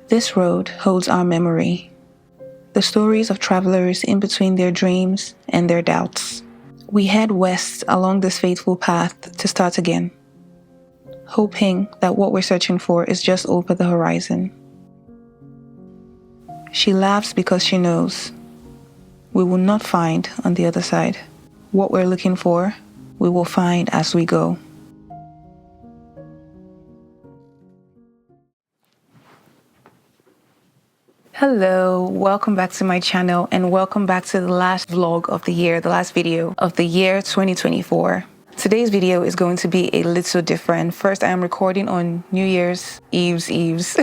This road holds our memory, the stories of travelers in between their dreams and their doubts. We head west along this fateful path to start again, hoping that what we're searching for is just over the horizon. She laughs because she knows we will not find on the other side. What we're looking for, we will find as we go. Hello, welcome back to my channel and welcome back to the last vlog of the year, the last video of the year 2024. Today's video is going to be a little different. First, I am recording on New Year's Eve's.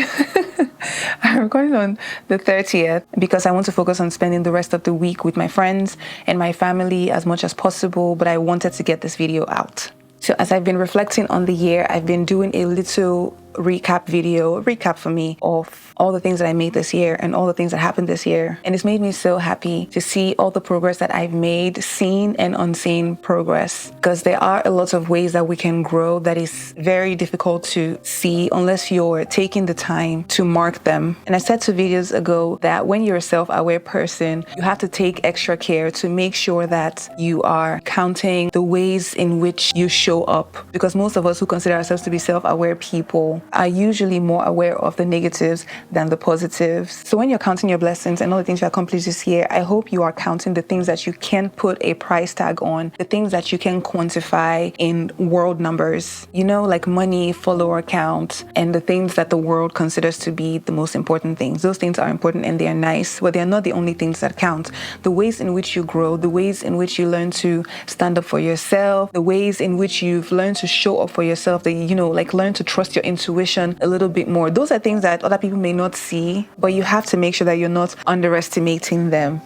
I'm recording on the 30th because I want to focus on spending the rest of the week with my friends and my family as much as possible, but I wanted to get this video out. So as I've been reflecting on the year, I've been doing a little recap for me of all the things that I made this year and all the things that happened this year. And it's made me so happy to see all the progress that I've made, seen and unseen progress, because there are a lot of ways that we can grow that is very difficult to see unless you're taking the time to mark them. And I said 2 videos ago that when you're a self-aware person, you have to take extra care to make sure that you are counting the ways in which you show up, because most of us who consider ourselves to be self-aware people are usually more aware of the negatives than the positives. So when you're counting your blessings and all the things you accomplished this year, I hope you are counting the things that you can put a price tag on, the things that you can quantify in world numbers, like money, follower count, and the things that the world considers to be the most important things. Those things are important and they are nice, but they are not the only things that count. The ways in which you grow, the ways in which you learn to stand up for yourself, the ways in which you've learned to show up for yourself, that learn to trust your intuition a little bit more. Those are things that other people may not see, but you have to make sure that you're not underestimating them.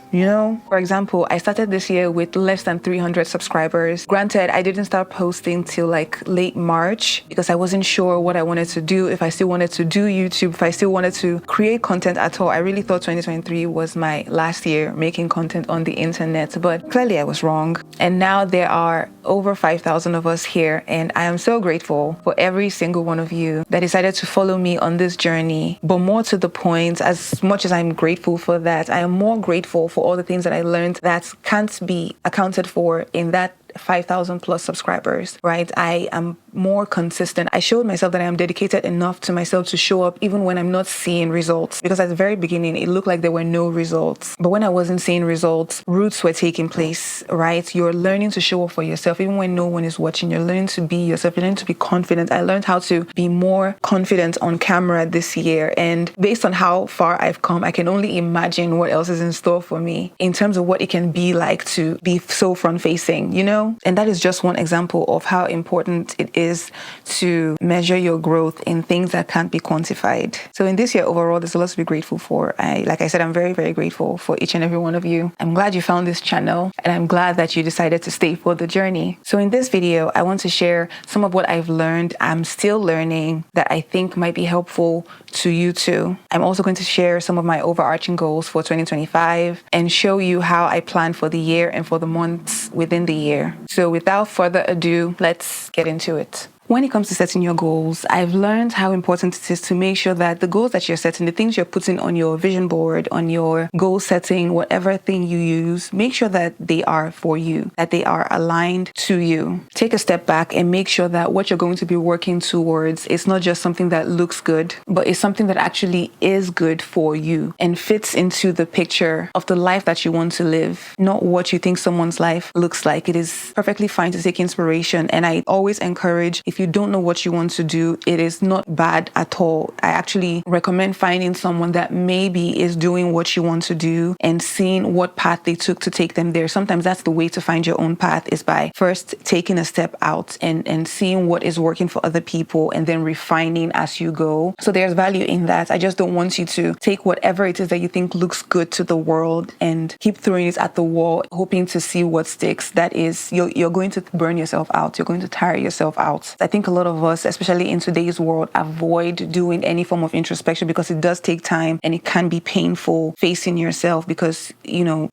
For example, I started this year with less than 300 subscribers. Granted, I didn't start posting till late March because I wasn't sure what I wanted to do, if I still wanted to do YouTube, if I still wanted to create content at all. I really thought 2023 was my last year making content on the internet, but clearly I was wrong. And now there are over 5,000 of us here, and I am so grateful for every single one of you that decided to follow me on this journey. But more to the point, as much as I'm grateful for that, I am more grateful for all the things that I learned that can't be accounted for in that 5,000 plus subscribers, right? I am more consistent. I showed myself that I am dedicated enough to myself to show up even when I'm not seeing results, because at the very beginning it looked like there were no results. But when I wasn't seeing results, roots were taking place, right? You're learning to show up for yourself even when no one is watching. You're learning to be yourself. You're learning to be confident. I learned how to be more confident on camera this year, and based on how far I've come, I can only imagine what else is in store for me in terms of what it can be like to be so front facing, And that is just one example of how important it is to measure your growth in things that can't be quantified. So in this year overall, there's a lot to be grateful for. Like I said, I'm very, very grateful for each and every one of you. I'm glad you found this channel, and I'm glad that you decided to stay for the journey. So in this video, I want to share some of what I've learned, I'm still learning, that I think might be helpful to you too. I'm also going to share some of my overarching goals for 2025 and show you how I plan for the year and for the months within the year. So without further ado, let's get into it. When it comes to setting your goals, I've learned how important it is to make sure that the goals that you're setting, the things you're putting on your vision board, on your goal setting, whatever thing you use, make sure that they are for you, that they are aligned to you. Take a step back and make sure that what you're going to be working towards is not just something that looks good, but it's something that actually is good for you and fits into the picture of the life that you want to live, not what you think someone's life looks like. It is perfectly fine to take inspiration, and I always encourage, if you don't know what you want to do, it is not bad at all. I actually recommend finding someone that maybe is doing what you want to do and seeing what path they took to take them there. Sometimes that's the way to find your own path, is by first taking a step out and seeing what is working for other people and then refining as you go. So there's value in that. I just don't want you to take whatever it is that you think looks good to the world and keep throwing it at the wall, hoping to see what sticks. That is, you're going to burn yourself out. You're going to tire yourself out. I think a lot of us, especially in today's world, avoid doing any form of introspection because it does take time and it can be painful facing yourself because,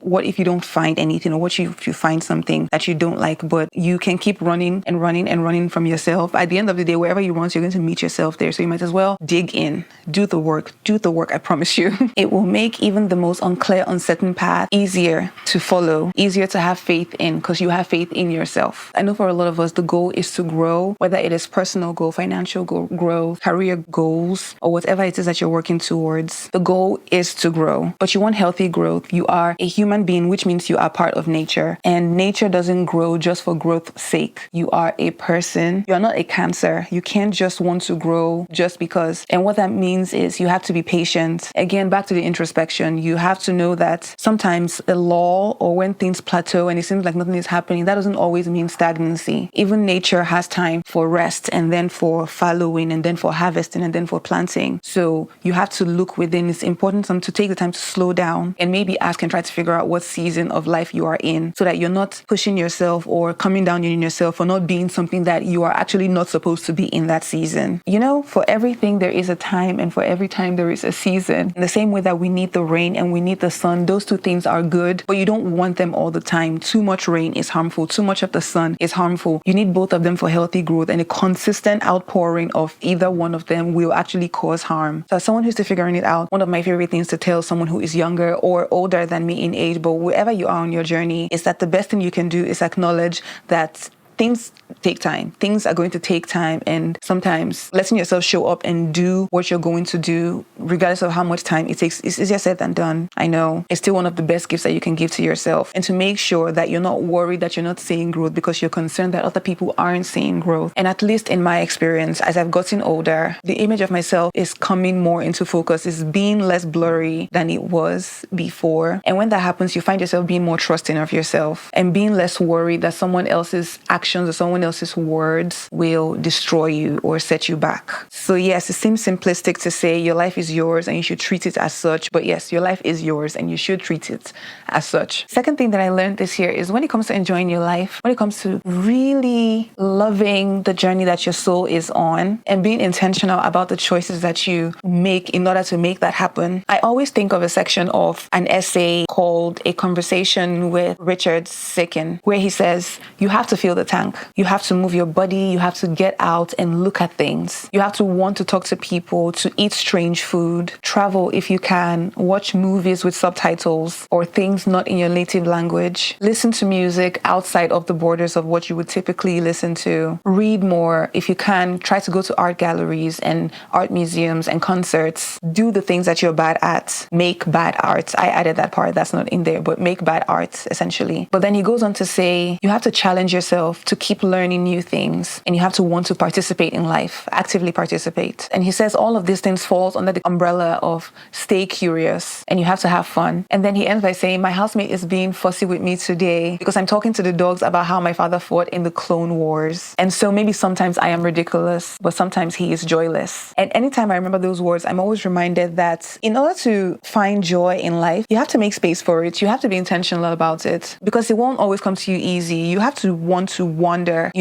what if you don't find anything, or what if you find something that you don't like, but you can keep running and running and running from yourself. At the end of the day, wherever you run, you're going to meet yourself there. So you might as well dig in, do the work, I promise you. It will make even the most unclear, uncertain path easier to follow, easier to have faith in because you have faith in yourself. I know for a lot of us, the goal is to grow, whether it is personal goal, financial goal, growth, career goals, or whatever it is that you're working towards. The goal is to grow, but you want healthy growth. You are a human being, which means you are part of nature, and nature doesn't grow just for growth's sake. You are a person. You are not a cancer. You can't just want to grow just because. And what that means is you have to be patient. Again, back to the introspection, you have to know that sometimes a lull or when things plateau and it seems like nothing is happening, that doesn't always mean stagnancy. Even nature has time for rest and then for following and then for harvesting and then for planting. So you have to look within. It's important to take the time to slow down and maybe ask and try to figure out what season of life you are in so that you're not pushing yourself or coming down on yourself for not being something that you are actually not supposed to be in that season. For everything there is a time, and for every time there is a season. In the same way that we need the rain and we need the sun, those two things are good, but you don't want them all the time. Too much rain is harmful. Too much of the sun is harmful. You need both of them for healthy growth, and a consistent outpouring of either one of them will actually cause harm. So as someone who's still figuring it out, one of my favorite things to tell someone who is younger or older than me in age, but wherever you are on your journey, is that the best thing you can do is acknowledge that things take time. Things are going to take time, and sometimes letting yourself show up and do what you're going to do, regardless of how much time it takes, is easier said than done. I know. It's still one of the best gifts that you can give to yourself, and to make sure that you're not worried that you're not seeing growth because you're concerned that other people aren't seeing growth. And at least in my experience, as I've gotten older, the image of myself is coming more into focus, is being less blurry than it was before. And when that happens, you find yourself being more trusting of yourself and being less worried that someone else's actions or someone else's words will destroy you or set you back. So yes, it seems simplistic to say your life is yours and you should treat it as such, but yes, your life is yours and you should treat it as such. Second thing that I learned this year is when it comes to enjoying your life, when it comes to really loving the journey that your soul is on and being intentional about the choices that you make in order to make that happen, I always think of a section of an essay called A Conversation with Richard Sicken, where he says, you have to feel the tank. You have to move your body. You have to get out and look at things. You have to want to talk to people, to eat strange food, travel if you can, watch movies with subtitles or things not in your native language, listen to music outside of the borders of what you would typically listen to, read more if you can, try to go to art galleries and art museums and concerts, do the things that you're bad at, make bad art. I added that part, that's not in there, but make bad art essentially. But then he goes on to say, you have to challenge yourself to keep learning new things, and you have to want to participate in life, actively participate. And he says all of these things falls under the umbrella of stay curious, and you have to have fun. And then he ends by saying, my housemate is being fussy with me today because I'm talking to the dogs about how my father fought in the Clone Wars. And so maybe sometimes I am ridiculous, but sometimes he is joyless. And anytime I remember those words, I'm always reminded that in order to find joy in life, you have to make space for it. You have to be intentional about it because it won't always come to you easy. You have to want to wander,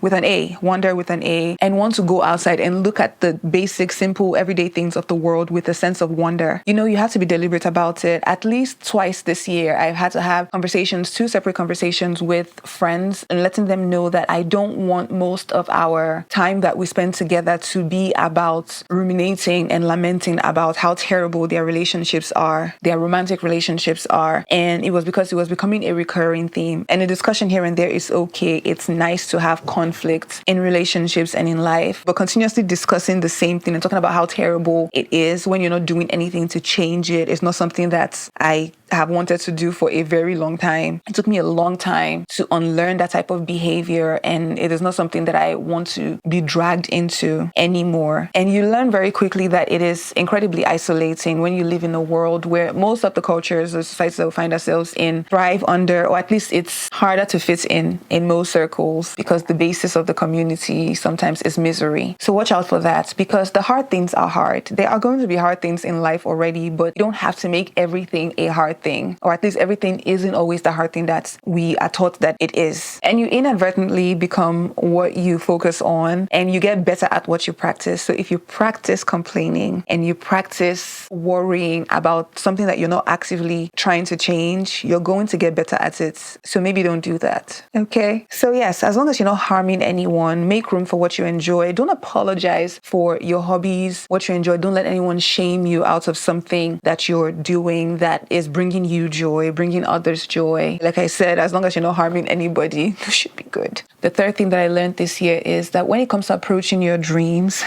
with an A, wander with an A, and want to go outside and look at the basic, simple, everyday things of the world with a sense of wonder. You have to be deliberate about it. At least twice this year, I've had to have two separate conversations with friends and letting them know that I don't want most of our time that we spend together to be about ruminating and lamenting about how terrible their relationships are, their romantic relationships are. And it was because it was becoming a recurring theme. And a discussion here and there is okay. It's nice to have conflict in relationships and in life, but continuously discussing the same thing and talking about how terrible it is when you're not doing anything to change it is not something that I have wanted to do for a very long time. It took me a long time to unlearn that type of behavior, and it is not something that I want to be dragged into anymore. And you learn very quickly that it is incredibly isolating when you live in a world where most of the cultures or societies that we find ourselves in thrive under, or at least it's harder to fit in most circles because the basis of the community sometimes is misery. So watch out for that, because the hard things are hard. There are going to be hard things in life already, but you don't have to make everything a hard hard thing, or at least everything isn't always the hard thing that we are taught that it is. And you inadvertently become what you focus on, and you get better at what you practice. So if you practice complaining and you practice worrying about something that you're not actively trying to change, you're going to get better at it. So maybe don't do that. Okay? So yes, as long as you're not harming anyone, make room for what you enjoy. Don't apologize for your hobbies, what you enjoy. Don't let anyone shame you out of something that you're doing that is bringing you joy, bringing others joy. Like I said, as long as you're not harming anybody, you should be good. The third thing that I learned this year is that when it comes to approaching your dreams,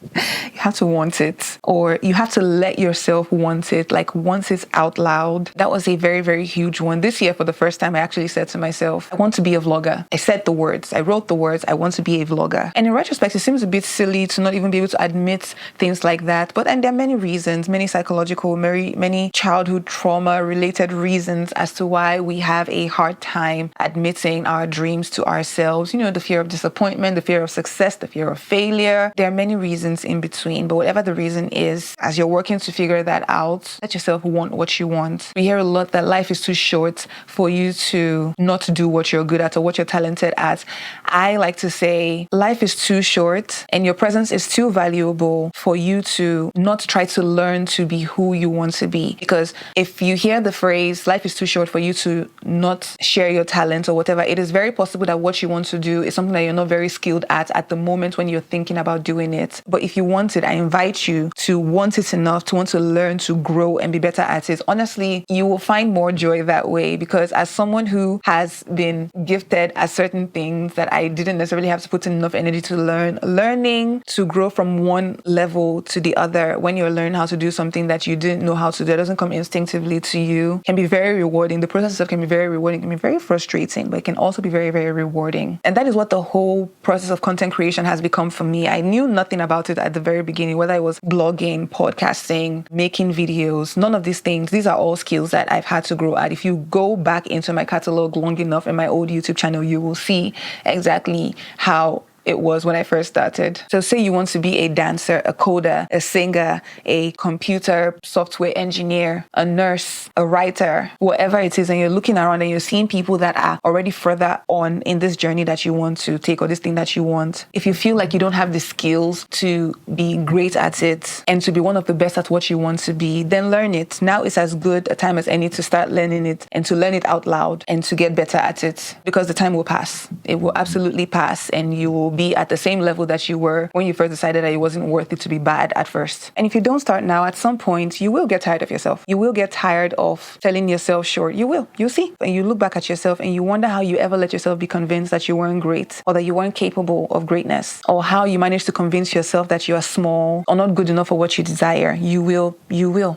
you have to want it, or you have to let yourself want it, like want it out loud. That was a very, very huge one. This year, for the first time, I actually said to myself, I want to be a vlogger. I said the words, I wrote the words, I want to be a vlogger. And in retrospect, it seems a bit silly to not even be able to admit things like that. And there are many reasons, many psychological, many childhood trauma related reasons as to why we have a hard time admitting our dreams to ourselves. You know, the fear of disappointment, the fear of success, the fear of failure. There are many reasons in between, but whatever the reason is, as you're working to figure that out, let yourself want what you want. We hear a lot that life is too short for you to not do what you're good at or what you're talented at. I like to say life is too short and your presence is too valuable for you to not try to learn to be who you want to be. Because if you hear the phrase life is too short for you to not share your talent or whatever, it is very possible that what you want to do is something that you're not very skilled at the moment when you're thinking about doing it. But if you want it, I invite you to want it enough, to want to learn, to grow and be better at it. Honestly, you will find more joy that way, because as someone who has been gifted at certain things that I didn't necessarily have to put in enough energy to learning to grow from one level to the other when you're learning how to do something that you didn't know how to do, that doesn't come instinctively to you, can be very rewarding. The process itself can be very rewarding, can be very frustrating, but it can also be very, very rewarding. And that is what the whole process of content creation has become for me. I knew nothing about it at the very beginning, whether it was blogging, podcasting, making videos, none of these things. These are all skills that I've had to grow at. If you go back into my catalog long enough in my old YouTube channel, you will see exactly how it was when I first started. So say you want to be a dancer, a coder, a singer, a computer software engineer, a nurse, a writer, whatever it is, and you're looking around and you're seeing people that are already further on in this journey that you want to take, or this thing that you want. If you feel like you don't have the skills to be great at it and to be one of the best at what you want to be, then learn it. Now is as good a time as any to start learning it and to learn it out loud and to get better at it, because the time will pass. It will absolutely pass, and you will be at the same level that you were when you first decided that it wasn't worth it to be bad at first. And if you don't start now, at some point, you will get tired of yourself. You will get tired of selling yourself short. You will. You'll see. And you look back at yourself and you wonder how you ever let yourself be convinced that you weren't great, or that you weren't capable of greatness, or how you managed to convince yourself that you are small or not good enough for what you desire. You will.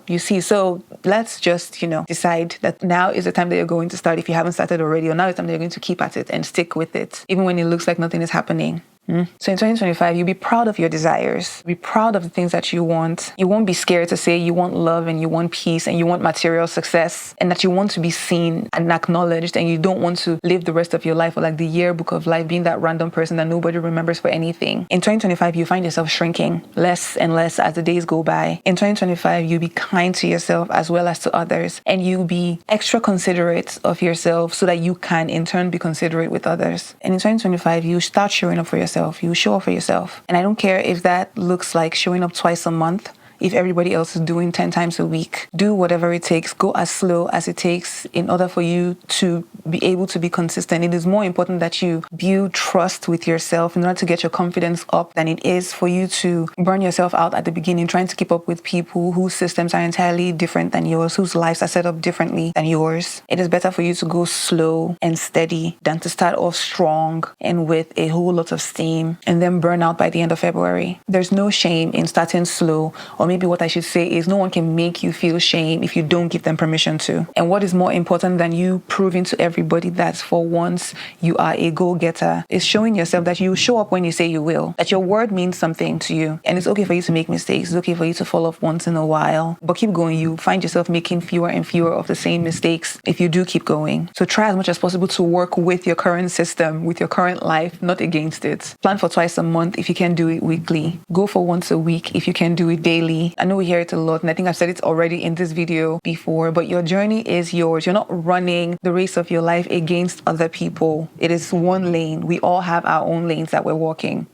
You see. So let's just, decide that now is the time that you're going to start if you haven't started already, or now is the time that you're going to keep at it and stick with it, even when it looks like nothing is happening. So in 2025, you'll be proud of your desires. Be proud of the things that you want. You won't be scared to say you want love and you want peace and you want material success, and that you want to be seen and acknowledged, and you don't want to live the rest of your life, or like the yearbook of life, being that random person that nobody remembers for anything. In 2025, you find yourself shrinking less and less as the days go by. In 2025, you'll be kind to yourself as well as to others, and you'll be extra considerate of yourself so that you can in turn be considerate with others. And in 2025, you start showing up for yourself. You show up for yourself. And I don't care if that looks like showing up twice a month. If everybody else is doing 10 times a week, do whatever it takes. Go as slow as it takes in order for you to be able to be consistent. It is more important that you build trust with yourself in order to get your confidence up than it is for you to burn yourself out at the beginning trying to keep up with people whose systems are entirely different than yours, whose lives are set up differently than yours. It is better for you to go slow and steady than to start off strong and with a whole lot of steam and then burn out by the end of February. There's no shame in starting slow, or maybe what I should say is no one can make you feel shame if you don't give them permission to. And what is more important than you proving to everybody that for once you are a go-getter is showing yourself that you show up when you say you will, that your word means something to you. And it's okay for you to make mistakes. It's okay for you to fall off once in a while, but keep going. You find yourself making fewer and fewer of the same mistakes if you do keep going. So try as much as possible to work with your current system, with your current life, not against it. Plan for twice a month if you can do it weekly. Go for once a week if you can do it daily. journey. I know we hear it a lot, and I think I've said it already in this video before, but your journey is yours. You're not running the race of your life against other people. It is one lane. We all have our own lanes that we're walking.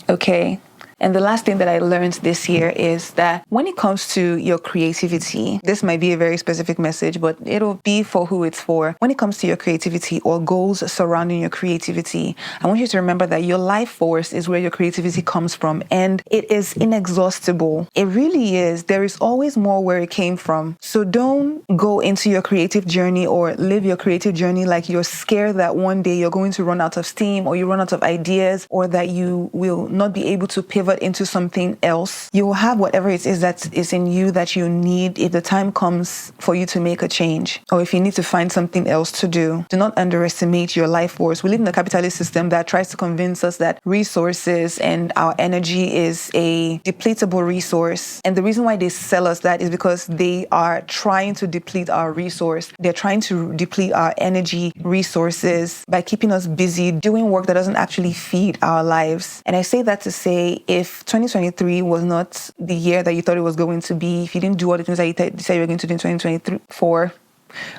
Okay? And the last thing that I learned this year is that when it comes to your creativity, this might be a very specific message, but it'll be for who it's for. When it comes to your creativity or goals surrounding your creativity, I want you to remember that your life force is where your creativity comes from, and it is inexhaustible. It really is. There is always more where it came from. So don't go into your creative journey or live your creative journey like you're scared that one day you're going to run out of steam, or you run out of ideas, or that you will not be able to pivot into something else. You will have whatever it is that is in you that you need if the time comes for you to make a change, or if you need to find something else to do. Do not underestimate your life force. We live in a capitalist system that tries to convince us that resources and our energy is a depletable resource. And the reason why they sell us that is because they are trying to deplete our resource. They're trying to deplete our energy resources by keeping us busy doing work that doesn't actually feed our lives. And I say that to say, if 2023 was not the year that you thought it was going to be, if you didn't do all the things that you decided you were going to do in 2024,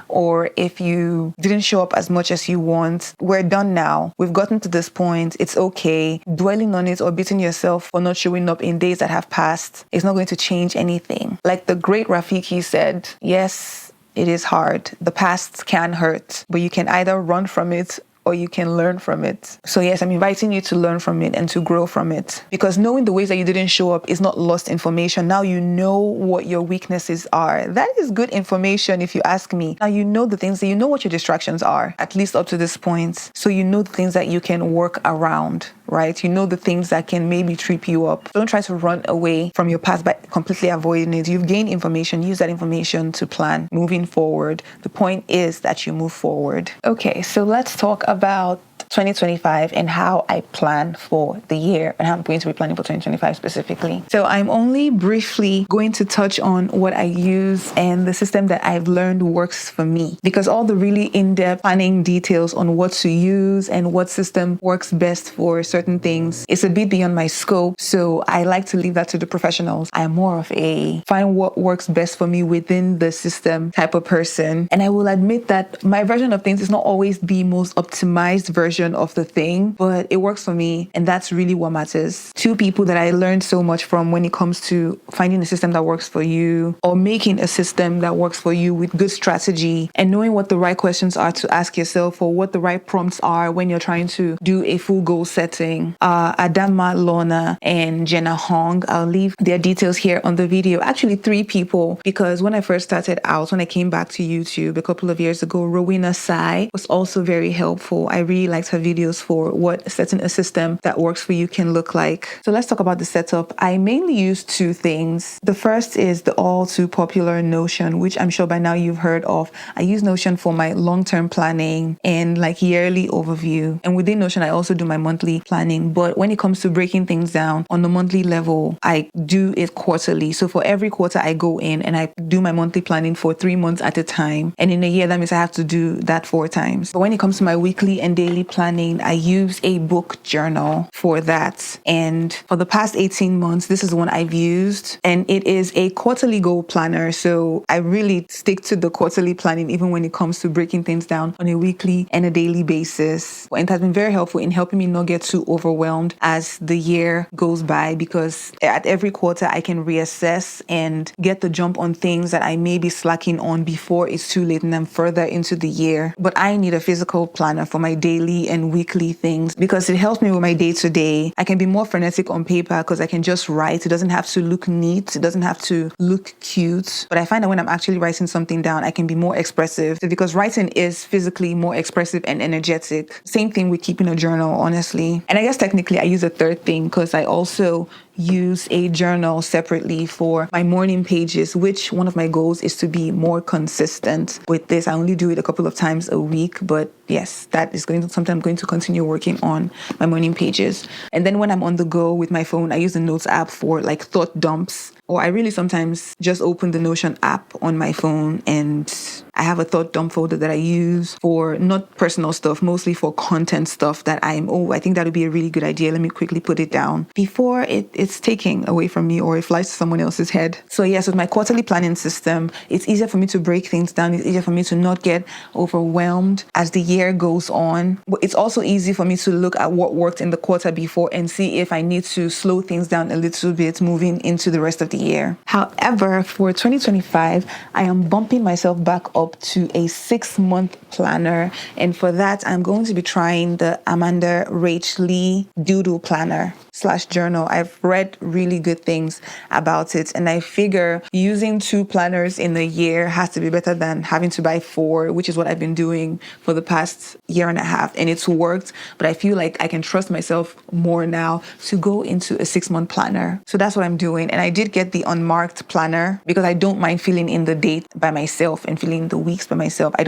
or if you didn't show up as much as you want, we're done now. We've gotten to this point. It's okay. Dwelling on it or beating yourself for not showing up in days that have passed is not going to change anything. Like the great Rafiki said, yes, it is hard. The past can hurt, but you can either run from it or you can learn from it. So yes, I'm inviting you to learn from it and to grow from it. Because knowing the ways that you didn't show up is not lost information. Now you know what your weaknesses are. That is good information if you ask me. Now you know the things that you know what your distractions are, at least up to this point. So you know the things that you can work around, right? You know the things that can maybe trip you up. Don't try to run away from your past by completely avoiding it. You've gained information. Use that information to plan moving forward. The point is that you move forward. Okay, so let's talk about 2025 and how I plan for the year and how I'm going to be planning for 2025 specifically. So I'm only briefly going to touch on what I use and the system that I've learned works for me, because all the really in-depth planning details on what to use and what system works best for certain things is a bit beyond my scope. So I like to leave that to the professionals. I'm more of a find what works best for me within the system type of person. And I will admit that my version of things is not always the most optimized version of the thing, but it works for me, and that's really what matters. Two people that I learned so much from when it comes to finding a system that works for you, or making a system that works for you with good strategy and knowing what the right questions are to ask yourself, or what the right prompts are when you're trying to do a full goal setting. Adama, Lorna, and Jenna Hong. I'll leave their details here on the video. Actually, three people, because when I first started out, when I came back to YouTube a couple of years ago, Rowena Sai was also very helpful. I really liked her videos for what setting a system that works for you can look like. So let's talk about the setup. I mainly use two things. The first is the all too popular Notion, which I'm sure by now you've heard of. I use Notion for my long-term planning and like yearly overview. And within Notion, I also do my monthly planning. But when it comes to breaking things down on the monthly level, I do it quarterly. So for every quarter, I go in and I do my monthly planning for 3 months at a time. And in a year, that means I have to do that 4 times. But when it comes to my weekly and daily planning, I use a book journal for that. And for the past 18 months, this is one I've used. And it is a quarterly goal planner. So I really stick to the quarterly planning, even when it comes to breaking things down on a weekly and a daily basis. And it has been very helpful in helping me not get too overwhelmed as the year goes by, because at every quarter, I can reassess and get the jump on things that I may be slacking on before it's too late and I'm further into the year. But I need a physical planner for my daily and weekly things because it helps me with my day-to-day. I can be more frenetic on paper because I can just write. It doesn't have to look neat. It doesn't have to look cute. But I find that when I'm actually writing something down, I can be more expressive, because writing is physically more expressive and energetic. Same thing with keeping a journal, honestly. And I guess technically I use a third thing because I also use a journal separately for my morning pages, which one of my goals is to be more consistent with this. I only do it a couple of times a week, but yes, that is something I'm going to continue working on, my morning pages. And then when I'm on the go with my phone, I use the notes app for like thought dumps. or I really sometimes just open the Notion app on my phone, and I have a thought dump folder that I use for not personal stuff, mostly for content stuff that I think that would be a really good idea. Let me quickly put it down before it's taken away from me or it flies to someone else's head. So yes, with my quarterly planning system, it's easier for me to break things down. It's easier for me to not get overwhelmed as the year goes on. But it's also easy for me to look at what worked in the quarter before and see if I need to slow things down a little bit moving into the rest of the year. However, for 2025, I am bumping myself back up to a 6-month planner. And for that, I'm going to be trying the Amanda Rach Lee Doodle Planner / journal. I've read really good things about it, and I figure using 2 planners in a year has to be better than having to buy 4, which is what I've been doing for the past year and a half, and it's worked. But I feel like I can trust myself more now to go into a 6-month planner. So that's what I'm doing. And I did get the unmarked planner because I don't mind filling in the date by myself and filling the weeks by myself. I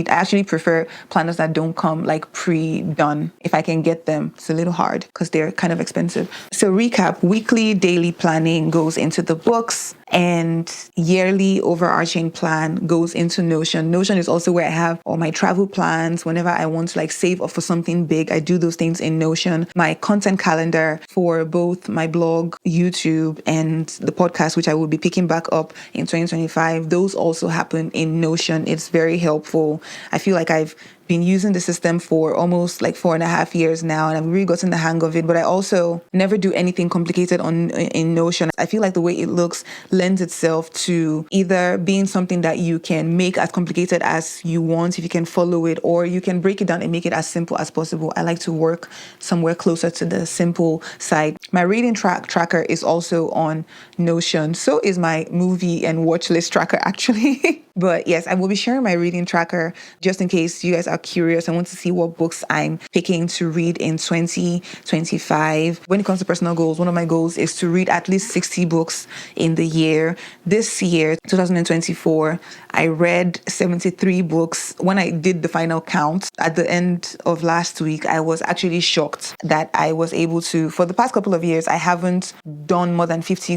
actually prefer planners that don't come like pre-done if I can get them. It's a little hard because they're kind of expensive. So recap, weekly, daily planning goes into the books, and yearly overarching plan goes into Notion. Notion is also where I have all my travel plans. Whenever I want to like save up for something big, I do those things in Notion. My content calendar for both my blog, YouTube, and the podcast, which I will be picking back up in 2025, those also happen in Notion. It's very helpful. I feel like I've been using the system for almost like 4.5 years now, and I've really gotten the hang of it. But I also never do anything complicated in Notion. I feel like the way it looks lends itself to either being something that you can make as complicated as you want if you can follow it, or you can break it down and make it as simple as possible. I like to work somewhere closer to the simple side. My reading tracker is also on Notion. So is my movie and watch list tracker, actually. But yes, I will be sharing my reading tracker just in case you guys are curious and want to see what books I'm picking to read in 2025. When it comes to personal goals, one of my goals is to read at least 60 books in the year. This year, 2024, I read 73 books. When I did the final count at the end of last week, I was actually shocked that I was able to, for the past couple of years, I haven't done more than 50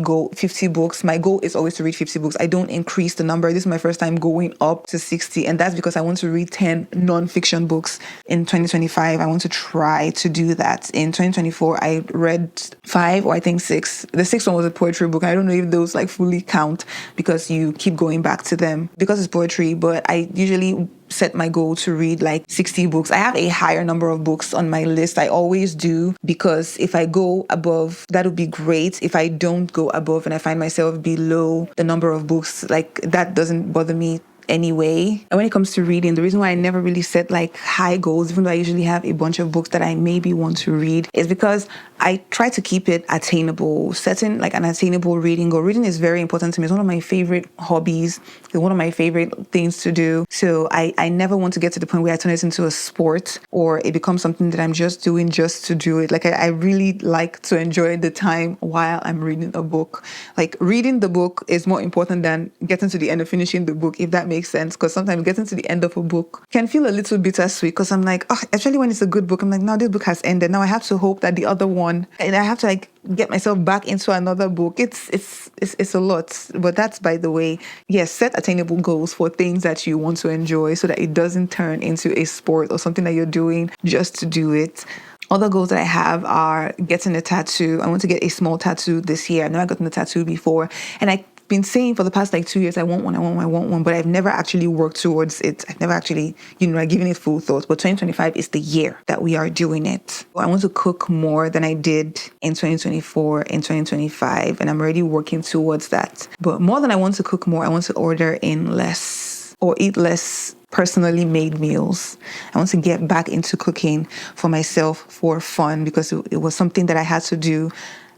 books. My goal is always to read 50 books. I don't increase the number. This is my first time going up to 60, and that's because I want to read 10 non-fiction books in 2025. I want to try to do that. In 2024, I read 5 or I think 6. The 6th one was a poetry book. I don't know if those like fully count because you keep going back to them because it's poetry, but I usually set my goal to read like 60 books. I have a higher number of books on my list. I always do, because if I go above, that would be great. If I don't go above and I find myself below the number of books, like that doesn't bother me anyway. And when it comes to reading, the reason why I never really set like high goals, even though I usually have a bunch of books that I maybe want to read, is because I try to keep it attainable. Setting like an attainable reading goal. Reading is very important to me. It's one of my favorite hobbies. It's one of my favorite things to do. So I never want to get to the point where I turn it into a sport or it becomes something that I'm just doing just to do it. Like I really like to enjoy the time while I'm reading a book. Like reading the book is more important than getting to the end of finishing the book, if that makes sense. Because sometimes getting to the end of a book can feel a little bittersweet, because I'm like, oh, especially when it's a good book, I'm like, now this book has ended. Now I have to hope that the other one, and I have to like get myself back into another book. It's a lot. But that's by the way. Yes, set attainable goals for things that you want to enjoy so that it doesn't turn into a sport or something that you're doing just to do it. Other goals that I have are getting a tattoo. I want to get a small tattoo this year. I've never gotten a tattoo before, and I've been saying for the past like 2 years, I want one, but I've never actually worked towards it. I've never actually, given it full thought. But 2025 is the year that we are doing it. I want to cook more than I did in 2024, in 2025, and I'm already working towards that. But more than I want to cook more, I want to order in less or eat less personally made meals. I want to get back into cooking for myself for fun, because it was something that I had to do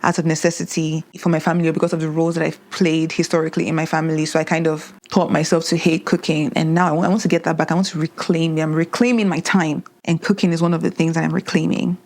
out of necessity for my family, or because of the roles that I've played historically in my family. So I kind of taught myself to hate cooking. And now I want to get that back. I want to reclaim it. I'm reclaiming my time. And cooking is one of the things that I'm reclaiming.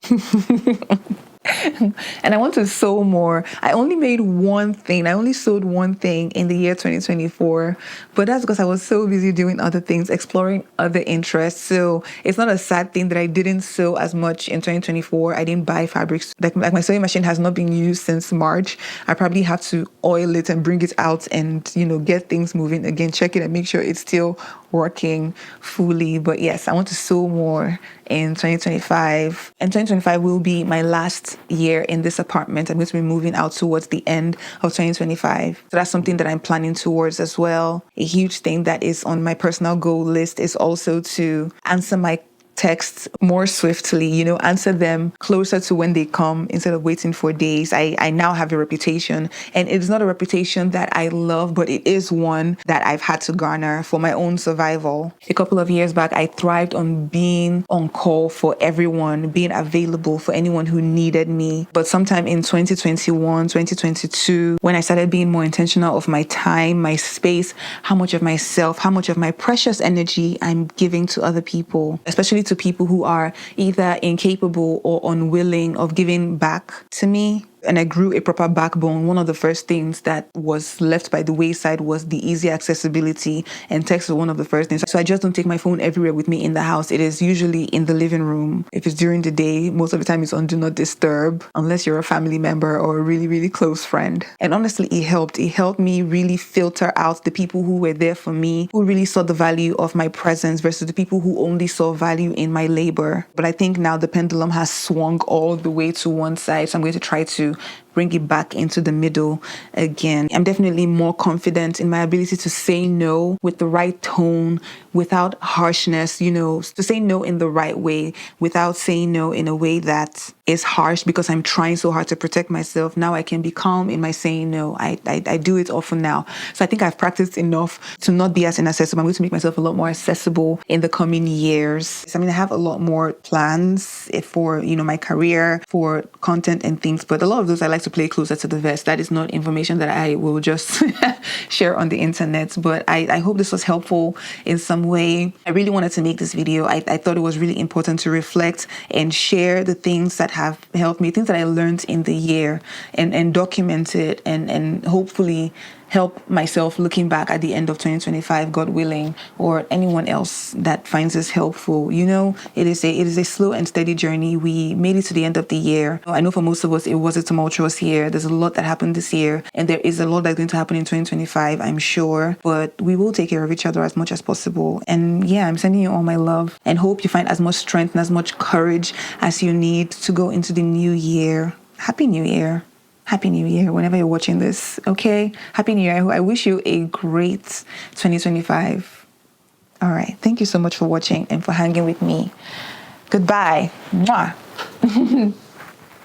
And I want to sow more. I only made one thing. I only sowed one thing in the year 2024, but that's because I was so busy doing other things, exploring other interests. So it's not a sad thing that I didn't sew as much in 2024. I didn't buy fabrics. Like my sewing machine has not been used since March. I probably have to oil it and bring it out and, get things moving again, check it and make sure it's still working fully. But yes, I want to sew more in 2025. And 2025 will be my last year in this apartment. I'm going to be moving out towards the end of 2025. So that's something that I'm planning towards as well. A huge thing that is on my personal goal list is also to answer my texts more swiftly, answer them closer to when they come instead of waiting for days. I now have a reputation, and it's not a reputation that I love, but it is one that I've had to garner for my own survival. A couple of years back, I thrived on being on call for everyone, being available for anyone who needed me. But sometime in 2021, 2022, when I started being more intentional of my time, my space, how much of myself, how much of my precious energy I'm giving to other people, especially to people who are either incapable or unwilling of giving back to me. And I grew a proper backbone. One of the first things that was left by the wayside was the easy accessibility, and text was one of the first things. So I just don't take my phone everywhere with me in the house. It is usually in the living room. If it's during the day, most of the time it's on do not disturb, unless you're a family member or a really, really close friend. And honestly, it helped. It helped me really filter out the people who were there for me, who really saw the value of my presence versus the people who only saw value in my labor. But I think now the pendulum has swung all the way to one side. So I'm going to try to bring it back into the middle again. I'm definitely more confident in my ability to say no with the right tone, without harshness, to say no in the right way, without saying no in a way that is harsh because I'm trying so hard to protect myself. Now I can be calm in my saying no. I do it often now. So I think I've practiced enough to not be as inaccessible. I'm going to make myself a lot more accessible in the coming years. I have a lot more plans for, my career, for content and things, but a lot of those I like to play closer to the vest. That is not information that I will just share on the internet, but I hope this was helpful in some way. I really wanted to make this video. I thought it was really important to reflect and share the things that have helped me, things that I learned in the year, and document it and hopefully help myself looking back at the end of 2025, God willing, or anyone else that finds this helpful. It is a slow and steady journey. We made it to the end of the year. I know for most of us, it was a tumultuous year. There's a lot that happened this year, and there is a lot that's going to happen in 2025, I'm sure, but we will take care of each other as much as possible. And yeah, I'm sending you all my love and hope you find as much strength and as much courage as you need to go into the new year. Happy New Year. Happy New Year whenever you're watching this, okay? Happy New Year. I wish you a great 2025. All right. Thank you so much for watching and for hanging with me. Goodbye. Mwah.